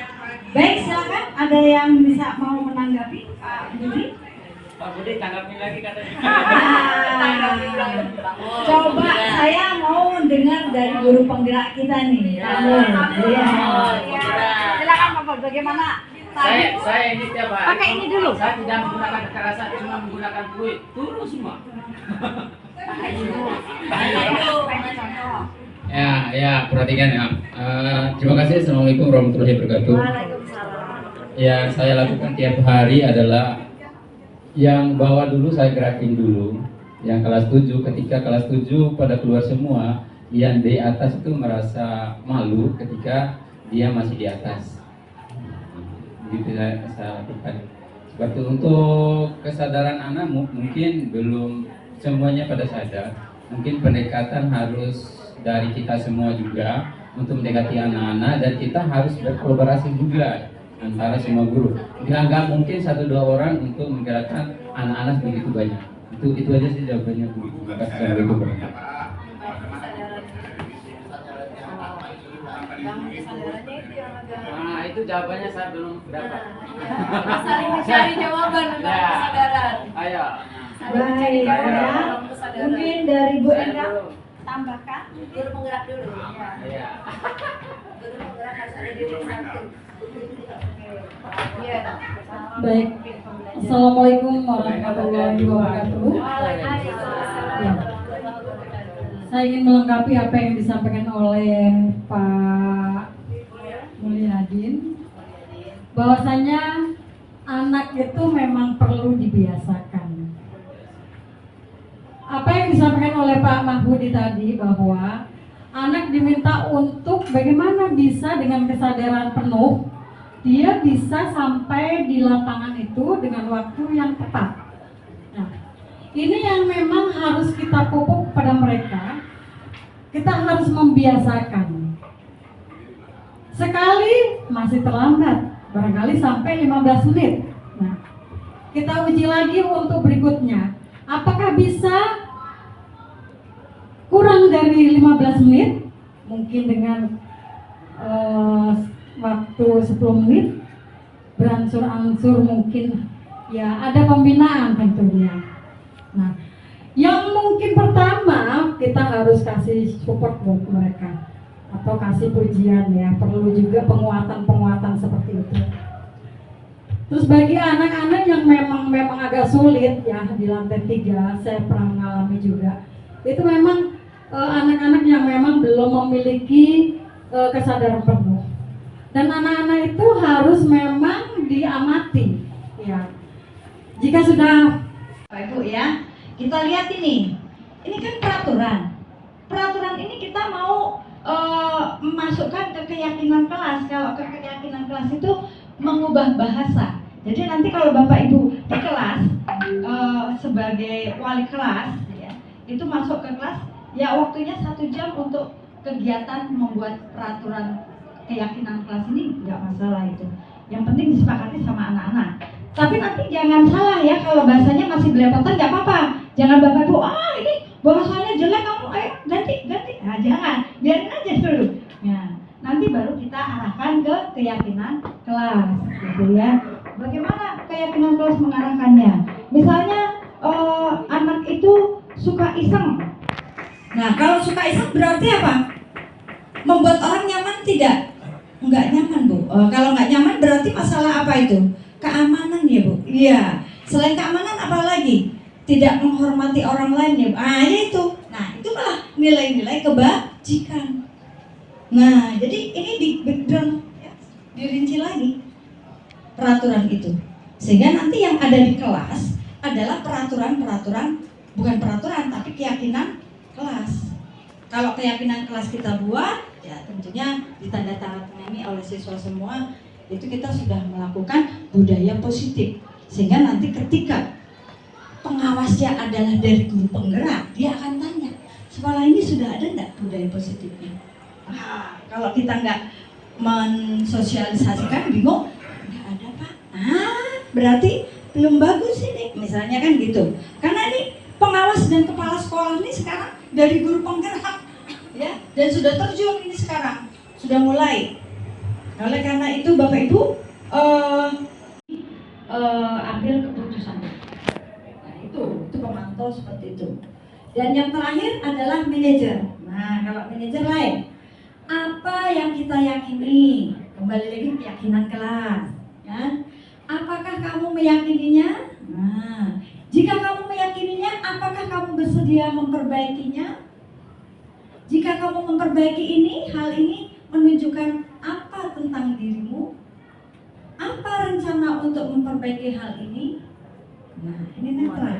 Baik, silakan ada yang bisa mau menanggapi Pak Budi. Pak Budi tanggapin lagi katanya. Coba saya mau dengar dari guru penggerak kita nih. Silakan Pak, bagaimana? Saya ini tiap hari. Pakai ini dulu. Saya tidak menggunakan kekerasan, cuma menggunakan fluid. Turun semua. Ya, perhatikan ya. Terima kasih. Assalamualaikum warahmatullahi wabarakatuh. Yang saya lakukan tiap hari adalah yang bawah dulu saya gerakin dulu. Yang kelas 7, ketika kelas 7 pada keluar semua, yang di atas itu merasa malu ketika dia masih di atas. Gitu saya lakukan. Seperti untuk kesadaran anak mungkin belum semuanya pada sadar. Mungkin pendekatan harus dari kita semua juga untuk mendekati anak-anak, dan kita harus berkolaborasi juga antara semua guru. Nggak mungkin 1-2 orang untuk menggerakkan anak-anak begitu banyak. Itu aja sih jawabannya Bu. Assalamualaikum warahmatullahi wabarakatuh. Nah, itu jawabannya saya belum dapat. Saling mencari jawaban tentang Ya. kesadaran. Ayo. Baik ya. Mungkin dari Bu Endra tambahkan. Guru penggerak dulu. Iya. Guru penggerak harus ada di ring 1. Iya. Baik. Assalamualaikum warahmatullahi wabarakatuh. Ya. Saya ingin melengkapi apa yang disampaikan oleh Pak Mulyadin, bahwasanya anak itu memang perlu dibiasakan. Apa yang disampaikan oleh Pak Mahbudi tadi, bahwa anak diminta untuk bagaimana bisa dengan kesadaran penuh dia bisa sampai di lapangan itu dengan waktu yang tepat. Nah, ini yang memang harus kita pupuk pada mereka. Kita harus membiasakan. Sekali masih terlambat, barangkali sampai 15 menit. Nah, kita uji lagi untuk berikutnya. Apakah bisa kurang dari 15 menit? Mungkin dengan waktu 10 menit, beransur-ansur mungkin ya ada pembinaan tentunya. Nah, yang mungkin pertama kita harus kasih support buat mereka atau kasih pujian ya, perlu juga penguatan seperti itu. Terus bagi anak-anak yang memang agak sulit ya di lantai 3, saya pernah mengalami juga. Itu memang anak-anak yang memang belum memiliki kesadaran penuh. Dan anak-anak itu harus memang diamati ya. Jika sudah Bapak Ibu ya, kita lihat ini kan peraturan ini kita mau memasukkan ke keyakinan kelas. Kalau ke keyakinan kelas itu mengubah bahasa. Jadi nanti kalau Bapak Ibu di kelas sebagai wali kelas ya, itu masuk ke kelas ya, waktunya 1 jam untuk kegiatan membuat peraturan keyakinan kelas ini, nggak masalah itu. Yang penting disepakati sama anak-anak. Tapi nanti jangan salah ya, kalau bahasanya masih belepotan nggak apa-apa. Jangan Bapak Ibu, ini bahasanya jelek kamu, ayo ganti. Nah, jangan, biarin aja dulu. Nah, nanti baru kita arahkan ke keyakinan kelas, gitu ya. Bagaimana keyakinan kelas mengarahkannya? Misalnya anak itu suka iseng. Nah, kalau suka iseng berarti apa? Membuat orang nyaman tidak? Enggak nyaman, Bu. Kalau nggak nyaman berarti masalah apa itu? Keamanan ya, Bu. Iya. Selain keamanan apa lagi? Tidak menghormati orang lain ya, Bu. Ya itu. Nah, itu malah nilai-nilai kebajikan. Nah, jadi ini di background ya, dirinci lagi peraturan itu. Sehingga nanti yang ada di kelas adalah peraturan-peraturan, bukan peraturan tapi keyakinan kelas. Kalau keyakinan kelas kita buat, ya tentunya ditandatangani oleh siswa semua, itu kita sudah melakukan budaya positif. Sehingga nanti ketika pengawasnya adalah dari guru penggerak, dia akan tanya, sekolah ini sudah ada enggak budaya positifnya? Nah, kalau kita nggak mensosialisasikan bingung, nggak ada Pak. Berarti belum bagus ini, misalnya kan gitu. Karena ini pengawas dan kepala sekolah ini sekarang dari guru penggerak, ya, dan sudah terjun ini sekarang, sudah mulai. Oleh karena itu Bapak Ibu ambil keputusan. Nah, itu pemantau seperti itu. Dan yang terakhir adalah manajer. Nah, kalau manajer lain, apa yang kita yakini, kembali lagi keyakinan kelas, ya. Apakah kamu meyakininya? Nah, jika kamu meyakininya, apakah kamu bersedia memperbaikinya? Jika kamu memperbaiki ini, hal ini menunjukkan apa tentang dirimu? Apa rencana untuk memperbaiki hal ini? Nah, ini netral.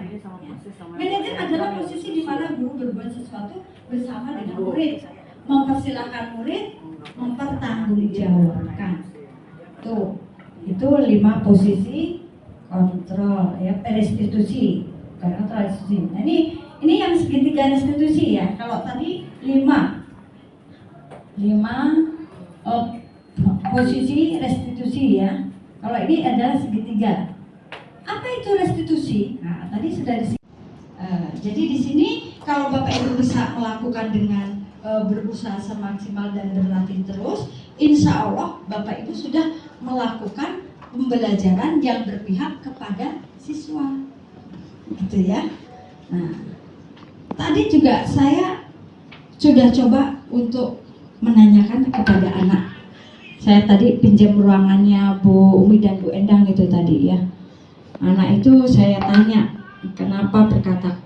Manajer adalah posisi di mana guru berbuat sesuatu bersama dengan murid, mempersilahkan murid, mempertanggungjawabkan. Tuh, itu 5 posisi kontrol, ya, restitusi, kontrol restitusi. Nah, ini yang segitiga restitusi ya. Kalau tadi 5 posisi restitusi ya. Kalau ini adalah segitiga. Apa itu restitusi? Nah, tadi sudah di sini. Jadi di sini kalau Bapak Ibu bisa melakukan dengan berusaha semaksimal dan berlatih terus, insya Allah Bapak Ibu sudah melakukan pembelajaran yang berpihak kepada siswa, gitu ya. Nah, tadi juga saya sudah coba untuk menanyakan kepada anak. Saya tadi pinjam ruangannya Bu Umi dan Bu Endang itu tadi ya. Anak itu saya tanya kenapa berkata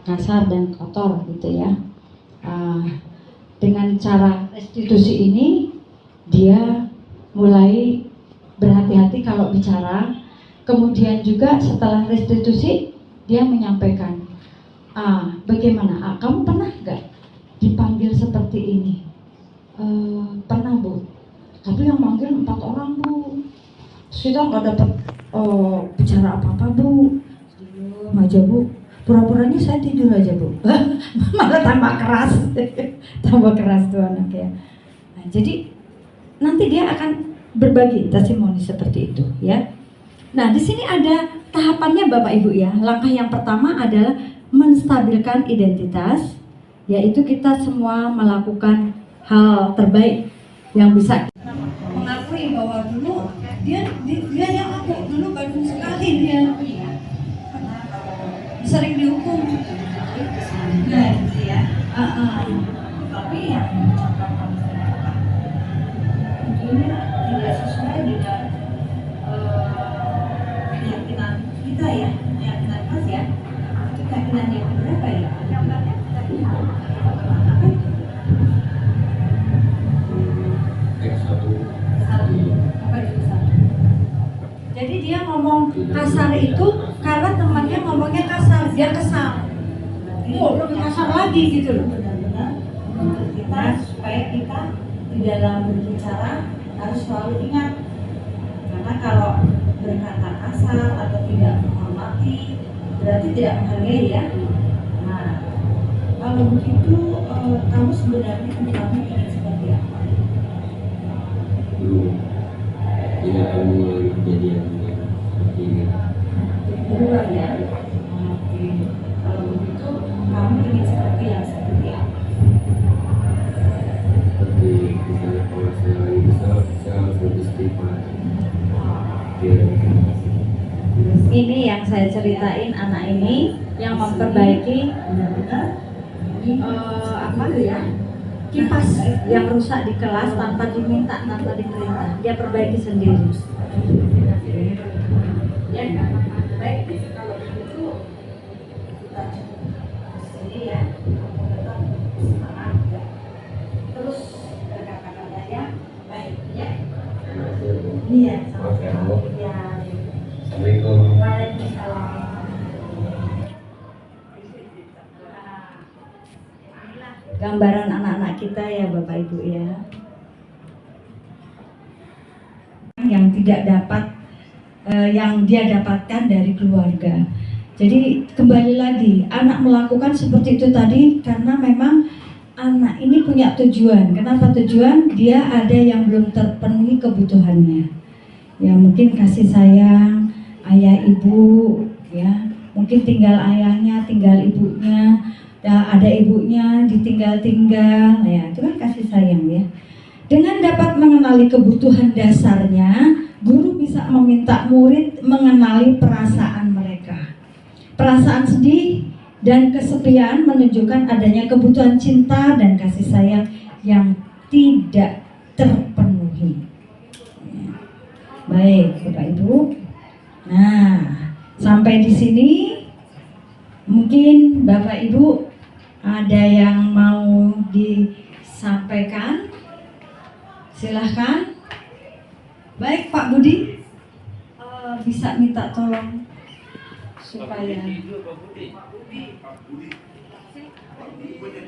kasar dan kotor gitu ya. Dengan cara restitusi ini dia mulai berhati-hati kalau bicara. Kemudian juga setelah restitusi dia menyampaikan, bagaimana? Kamu pernah nggak dipanggil seperti ini? Pernah Bu. Tapi yang manggil 4 orang Bu. Kita nggak dapat bicara apa-apa Bu. Diam aja Bu. Pura-puranya saya tidur aja Bu. Malah tambah keras. Tambah keras tuh anak ya. Nah, jadi nanti dia akan berbagi testimoni seperti itu ya. Nah, di sini ada tahapannya Bapak Ibu ya. Langkah yang pertama adalah menstabilkan identitas, yaitu kita semua melakukan hal terbaik yang bisa mengakui bahwa dulu dia yang aku dulu baru sekali dia sering dihukum. Nah, gitu ya. Tapi ya ini tidak sesuai dengan keyakinan kita ya, keyakinan Mas ya. Keyakinan yang berapa ya? Jadi dia ngomong kasar itu karena temannya ngomongnya kasar, dia kesal. Lebih kasar lagi gitu loh. Benar-benar untuk kita supaya kita di dalam berbicara harus selalu ingat. Karena kalau berkata kasar atau tidak menghormati berarti tidak menghargai ya. Nah, kalau begitu kamu sebenarnya kamu ingin seperti apa? Belum. Tidak akan mengalami kejadian seperti ini. Kedua ya. Oke. Kalau begitu kamu ingin seperti yang seperti apa? Seperti misalnya kalau saya lagi besar, saya harus beristighfar. Ya. Ini yang saya ceritain anak ini yang memperbaiki benar-benar apa ya, kipas yang rusak di kelas tanpa diminta, tanpa diperintah, dia perbaiki sendiri. Ya, baik. Kalau begitu kita sini ya, tetap semangat ya. Terus berkata-kata ya, baik ya. Iya, sama-sama. Ya. Assalamualaikum. Waalaikumsalam. Gambaran anak-anak kita ya Bapak Ibu ya, yang tidak dapat yang dia dapatkan dari keluarga. Jadi kembali lagi anak melakukan seperti itu tadi karena memang anak ini punya tujuan. Kenapa tujuan? Dia ada yang belum terpenuhi kebutuhannya. Ya mungkin kasih sayang ayah ibu, ya mungkin tinggal ayahnya, tinggal ibunya, ada ibunya ditinggal-tinggal, ya itu kan kasih sayang ya. Dengan dapat mengenali kebutuhan dasarnya, guru bisa meminta murid mengenali perasaan mereka. Perasaan sedih dan kesepian menunjukkan adanya kebutuhan cinta dan kasih sayang yang tidak terpenuhi. Baik, Bapak Ibu. Nah, sampai di sini mungkin Bapak Ibu ada yang mau disampaikan? Silahkan. Baik, Pak Budi, bisa minta tolong supaya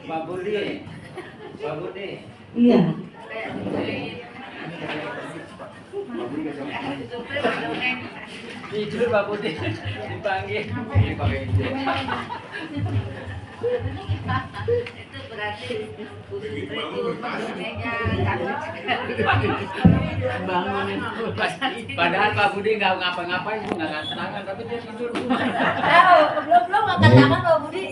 Pak Budi. iya. Tidur Pak Budi dipanggil. Itu berarti Bangunin. Padahal Pak Budi nggak ngapa-ngapain, nggak nganterangan, tapi dia tidur. belum angkat tangan Pak Budi.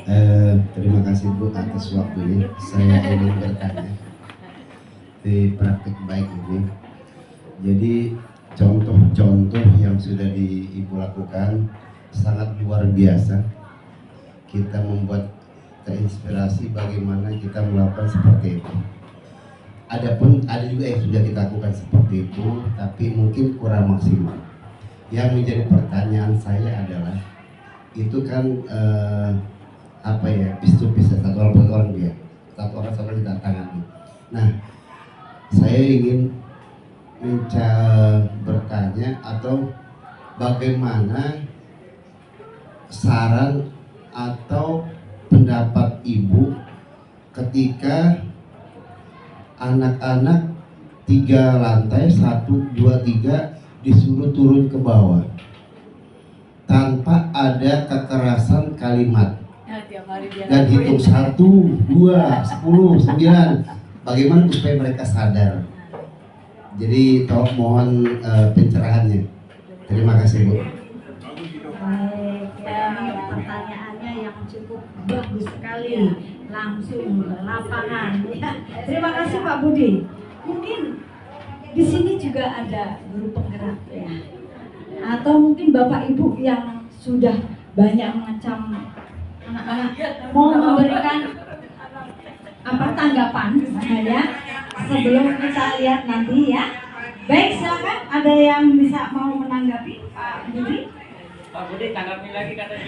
Terima kasih Bu atas waktunya. Saya ingin bertanya di praktik baik ini. Jadi contoh-contoh yang sudah Ibu lakukan sangat luar biasa. Kita membuat terinspirasi bagaimana kita melakukan seperti itu. Adapun ada juga yang sudah kita lakukan seperti itu, tapi mungkin kurang maksimal. Yang menjadi pertanyaan saya adalah itu kan apa ya, piece to piece, satu orang per orang dia, satu orang ditantangan. Nah, saya ingin bertanya atau bagaimana saran atau pendapat Ibu ketika anak-anak 3 lantai 1, 2, 3 disuruh turun ke bawah tanpa ada kekerasan kalimat dan hitung 1, 2, 10, 9, bagaimana supaya mereka sadar. Jadi tolong mohon pencerahannya. Terima kasih Bu. Baik, ya pertanyaannya yang cukup bagus sekali, langsung lapangan. Ya. Terima kasih Pak Budi. Mungkin di sini juga ada guru penggerak ya, atau mungkin Bapak Ibu yang sudah banyak mengecam anak-anak mau memberikan apa tanggapan ya sebelum kita lihat nanti ya. Baik, silakan ada yang bisa mau menanggapi Pak Budi. Pak Budi tanggapin lagi katanya.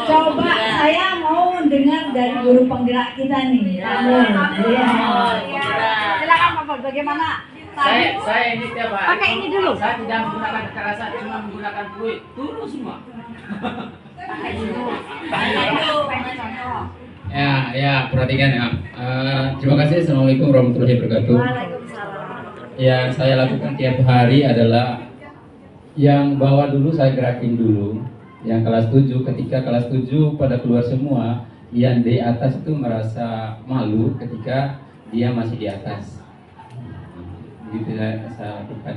Coba saya mau dengar dari guru penggerak kita nih. Kamu. Silakan Pak Budi, bagaimana? Saya ini tiap hari. Pakai ini dulu. Saya tidak menggunakan kekerasan, cuma menggunakan fluid. Turun semua. Ya, perhatikan ya. Terima kasih. Assalamualaikum warahmatullahi wabarakatuh. Yang saya lakukan tiap hari adalah yang bawah dulu saya gerakin dulu. Yang kelas 7, ketika kelas 7 pada keluar semua, yang di atas itu merasa malu ketika dia masih di atas. Begitu saya lakukan.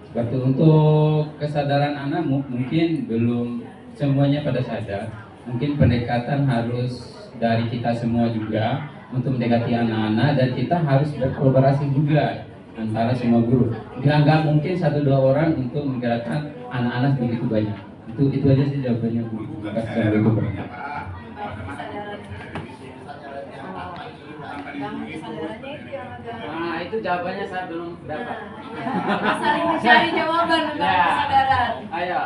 Seperti untuk kesadaran anak mungkin belum semuanya pada sadar. Mungkin pendekatan harus dari kita semua juga untuk mendekati anak-anak, dan kita harus berkolaborasi juga antara semua guru. Nggak mungkin 1-2 orang untuk menggerakkan anak-anak begitu banyak. Itu aja sih jawabannya Bu. Assalamualaikum. Nah, itu jawabannya saya belum dapat. Saling mencari jawaban tentang Ya. kesadaran. Ayo.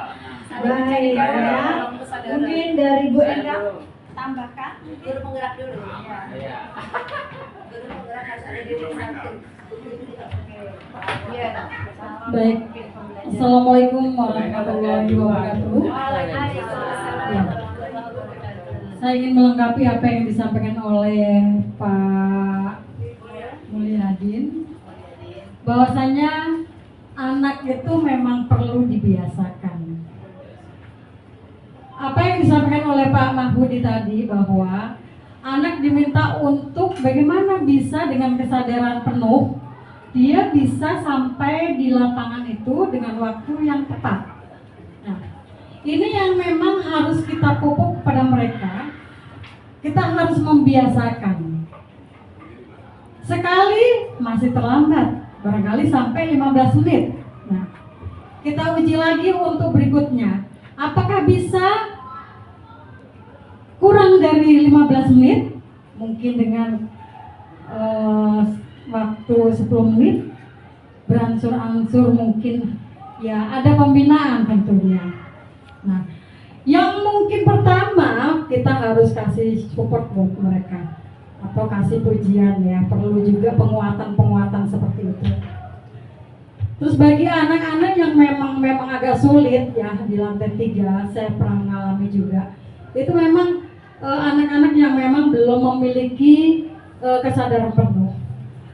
Baik ya. Mungkin dari Bu Saya Enda belum. tambahkan. Guru penggerak dulu. Iya. Guru penggerak harus ada di ring 1. Iya. Baik. Assalamualaikum warahmatullahi wabarakatuh. Ya. Saya ingin melengkapi apa yang disampaikan oleh Pak Mulyadin, bahwasanya anak itu memang perlu dibiasakan. Apa yang disampaikan oleh Pak Mahbudi tadi, bahwa anak diminta untuk bagaimana bisa dengan kesadaran penuh dia bisa sampai di lapangan itu dengan waktu yang tepat. Nah, ini yang memang harus kita pupuk pada mereka. Kita harus membiasakan. Sekali masih terlambat, barangkali sampai 15 menit. Nah, kita uji lagi untuk berikutnya. Apakah bisa kurang dari 15 menit? Mungkin dengan waktu 10 menit, berangsur-angsur mungkin ya ada pembinaan tentunya. Nah, yang mungkin pertama kita harus kasih support buat mereka atau kasih pujian ya, perlu juga penguatan seperti itu. Terus bagi anak-anak yang memang agak sulit ya di lantai 3, saya pernah mengalami juga. Itu memang anak-anak yang memang belum memiliki kesadaran penuh.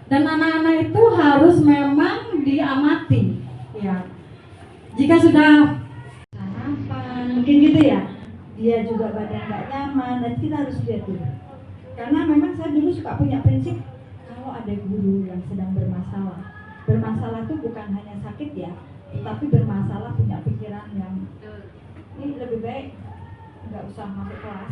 Dan anak-anak itu harus memang diamati ya. Jika sudah sarapan mungkin gitu ya, dia juga badan nggak nyaman, dan kita harus lihat dulu. Karena memang saya dulu suka punya prinsip, kalau ada guru yang sedang bermasalah itu bukan hanya sakit ya, tapi bermasalah punya pikiran yang ini lebih baik nggak usah masuk kelas,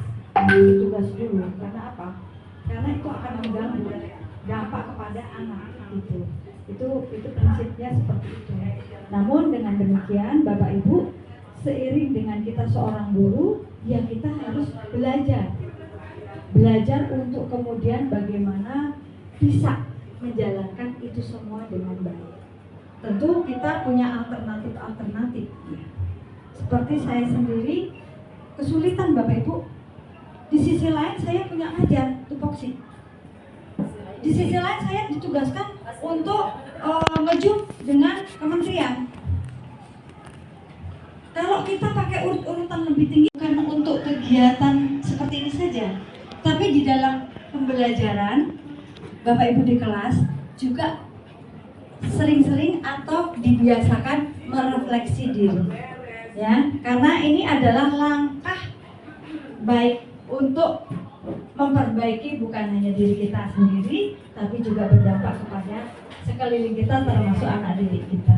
tugas dulu. Karena apa? Karena itu akan mengganggu dampak kepada anak gitu. Itu prinsipnya seperti itu. Namun dengan demikian Bapak Ibu, seiring dengan kita seorang guru, ya kita harus belajar untuk kemudian bagaimana bisa menjalankan itu semua dengan baik. Tentu kita punya alternatif. Seperti saya sendiri kesulitan Bapak Ibu. Di sisi lain saya punya ngajar tupoksi. Di sisi lain saya ditugaskan untuk ngejum dengan kementerian. Kalau kita pakai urutan lebih tinggi bukan untuk kegiatan seperti ini saja, tapi di dalam pembelajaran Bapak Ibu di kelas juga sering-sering atau dibiasakan merefleksi diri. Ya, karena ini adalah langkah baik untuk memperbaiki bukan hanya diri kita sendiri, tapi juga berdampak kepada sekeliling kita, termasuk anak didik kita.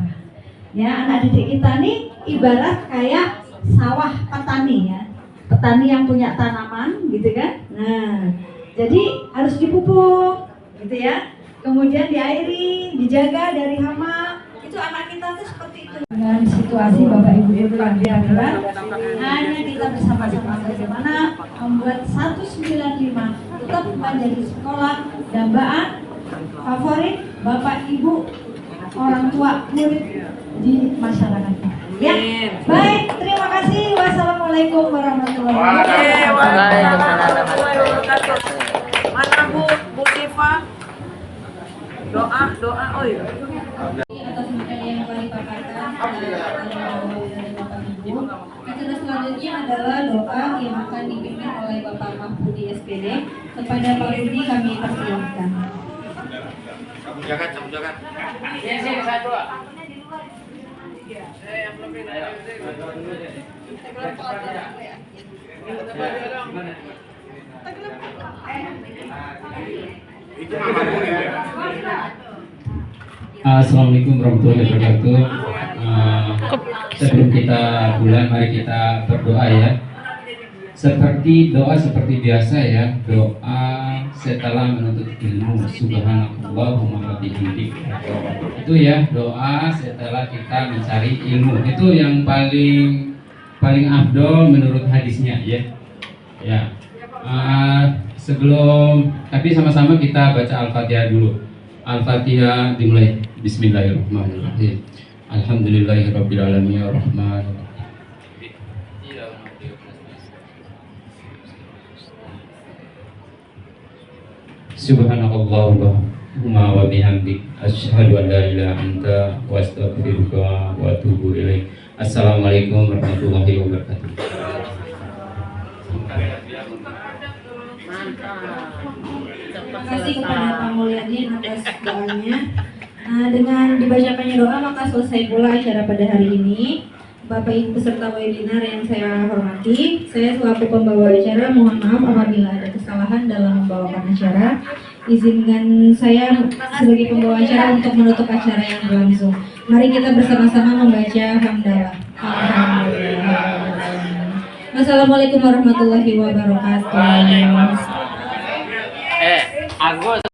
Ya, anak didik kita nih ibarat kayak sawah petani ya, petani yang punya tanaman, gitu kan? Nah, jadi harus dipupuk, gitu ya. Kemudian diairi, dijaga dari hama. Itu anak kita tuh seperti itu. Dengan situasi Bapak Ibu yang darurat, hanya kita bersama-sama bagaimana membuat 195 tetap menjadi sekolah dambaan favorit Bapak Ibu, orang tua, murid di masyarakat. Ya, baik, terima kasih. Wassalamualaikum warahmatullahi wabarakatuh. Mana Bu Diva? Doa, oi. Atas materi yang telah dipaparkan dari Bapak Ibu. Acara selanjutnya adalah doa yang akan dipimpin oleh Bapak Mahfudi SPD. Kepada Pak Budi kami persilahkan. Jangan. Sini satu. Assalamualaikum warahmatullahi wabarakatuh. Sebelum kita mulai, mari kita berdoa ya. Seperti biasa ya, doa setelah menuntut ilmu. Subhanallahumma wa bihamdik. Itu ya, doa setelah kita mencari ilmu. Itu yang paling afdol menurut hadisnya ya. Ya. Tapi sama-sama kita baca Al-Fatihah dulu. Al-Fatihah dimulai. Bismillahirrahmanirrahim. Alhamdulillahirabbil alamin arrahmanirrahim. Subhanallahumma wa bihamdik asyhadu an la ilaha illa anta wa astaghfiruka wa atubu ilaik. Assalamualaikum warahmatullahi wabarakatuh. Terima kasih kepada Pak Mulyadi atas doanya. Dengan dibacakannya doa maka selesai pula acara pada hari ini. Bapak Ibu peserta webinar yang saya hormati, saya selaku pembawa acara mohon maaf apabila ada kesalahan dalam membawakan acara. Izinkan saya sebagai pembawa acara untuk menutup acara yang berlangsung. Mari kita bersama-sama membaca hamdalah. Alhamdulillah. Wassalamualaikum warahmatullahi wabarakatuh. Agus